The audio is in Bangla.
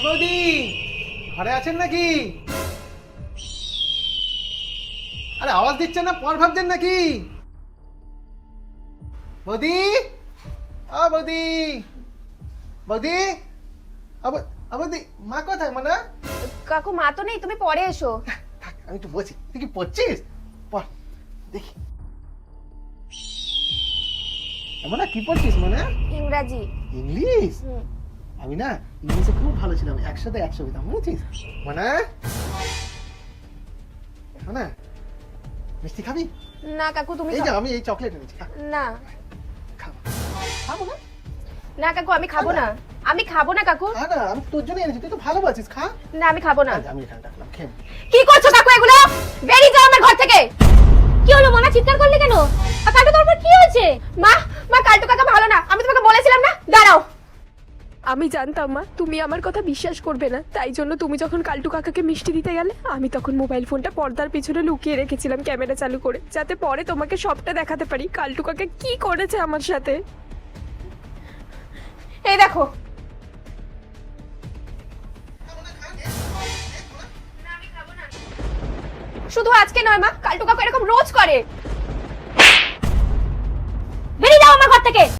বৌদি ঘরে আছেন নাকি? আরে আওয়াজ দিচ্ছেন না, পর ভাবছেন নাকি? বৌদি, ও বৌদি, বৌদি, বৌদি, মা কোথায়? মানে কাকু মা তো নেই, তুমি পরে এসো। থাক, আমি একটু বলছি। তুই কি পড়ছিস? পড় দেখি। মানে কি পড়ছিস? মানে ইংরাজি। ইংলিশ? আমি না ইংলিশে খুব ভালো ছিলাম, 100তে 100 পেতাম, বুঝছিস? মানে মানে মিষ্টি খাবি? না কাকু তুমি এই যে আমি এই চকলেট এনেছি, খা। না খাবো খাবো না? না কাকু আমি খাবো না, আমি খাবো না কাকু। খা না, আমি তোর জন্য এনেছি, তুই তো ভালোবাসিস, খা। না আমি খাবো না। আমি এখানে রাখলাম, খেয়ে নে। কি করছো কাকু এগুলো? বেরিয়ে যাও আমার ঘর থেকে। কি হলো মনা, চিৎকার করলে কেন? আর কালটু তোর কি হয়েছে? মা মা কালটু কাকা ভালো না, আমি তোমাকে বলেছিলাম না। দাঁড়াও। আমি জানতাম মা তুমি আমার কথা বিশ্বাস করবে না, তাই জন্য তুমি যখন কালটু কাকাকে মিষ্টি দিতে গেলে আমি তখন মোবাইল ফোনটা পর্দার পিছনে লুকিয়ে রেখেছিলাম ক্যামেরা চালু করে, যাতে পরে তোমাকে সবটা দেখাতে পারি কালটু কাকা কি করেছে আমার সাথে। এই দেখো। শুধু আজকে নয় মা, কালটু কাকু এরকম রোজ করে। বেরিয়ে যাও আমার ঘর থেকে।